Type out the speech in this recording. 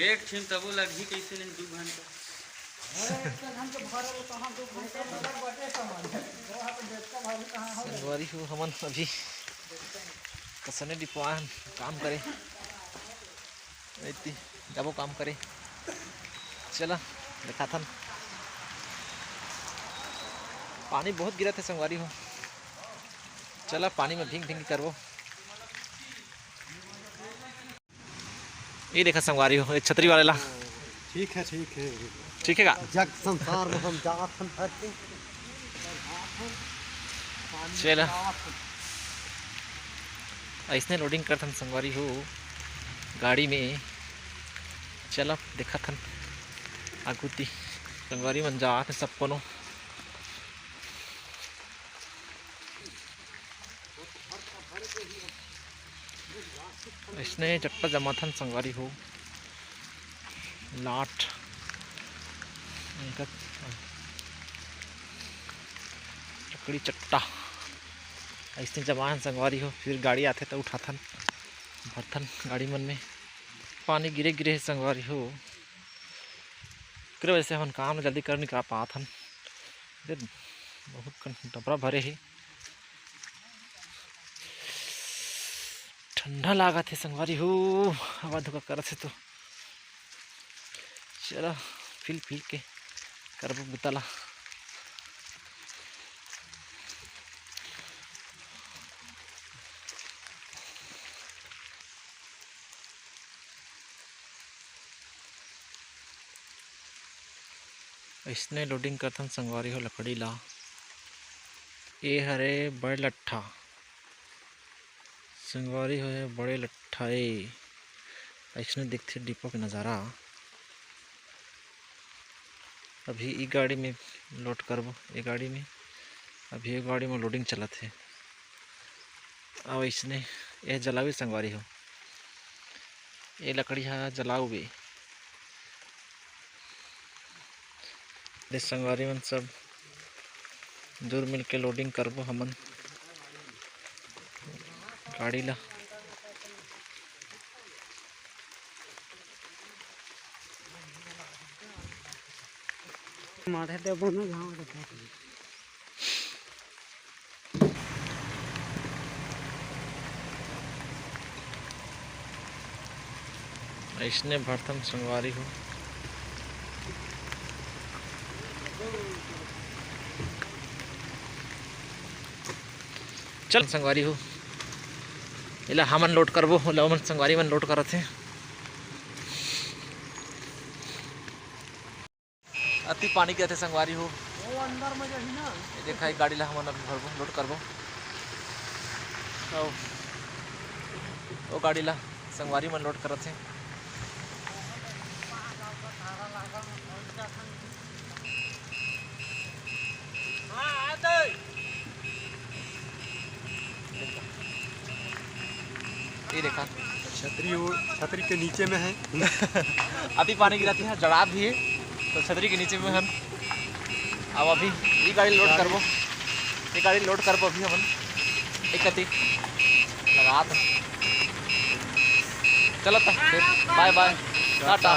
एक छिन तबो लगी कैसे नहीं 2 घंटा। संगवारी हो हमन अभी कसने डिपान काम करे इतनी जाबो काम करे। चला देखा था पानी बहुत गिरा थे संगवारी हो। चला पानी में भींग भींग करवो। ये देखा संगवारी हो एक छतरी वाले ला। ठीक है ठीक है ठीक है का जग संसार में हम जात हम धरती। चला ऐसने लोडिंग करथन संगवारी हो गाड़ी में। चला देखा थन आगुती संगवारी मन जात सब कोनो इसने चट्टा जमा थन संगवारी हो लाट लकड़ी चट्टा ऐसे जमा संगवारी हो। फिर गाड़ी आते तो उठाथन भरथन गाड़ी मन में। पानी गिरे गिरे है संगवारी हो वजह से हम काम जल्दी कर नहीं पाथन। बहुत डबरा भरे है ठंडा लागत है संगवारी हो हवा धुका करत है तो। चलो फिल फिल के करबो बुतला। इसने लोडिंग करथन संगवारी हो लकड़ी ला। ये हरे बड़े लट्ठा संगवारी हो बड़े लट्ठा ऐसने दिखते डिपो के नज़ारा। अभी ई गाड़ी में लोड करबो ये गाड़ी में। अभी ये गाड़ी में लोडिंग चलत है और इसने ये जलावी संगवारी हो ये लकड़ी है जलाऊ भी संगवारी मन सब दूर मिल के लोडिंग करबो हमन गाड़ी ला। माथे देबो ना गांव ऐसने भरथन संगवारी हो। चल संगवारी हो इला हमन लोड करबो हमन संगवारी मन लोड करत है। अति पानी के थे संगवारी हो वो अंदर में जही ना ये देखा गाड़ी ला हमन अभी भरबो लोड करबो। वो गाड़ी ला संगवारी मन लोड करत है। ये देखा छतरी के नीचे में है। अति पानी गिराती है जड़ा भी है तो छतरी के नीचे में हम अब अभी ये गाड़ी लोड करबो ये गाड़ी लोड करबो अभी हमन एक अति लगा तो चलो फिर बाय बाय टाटा।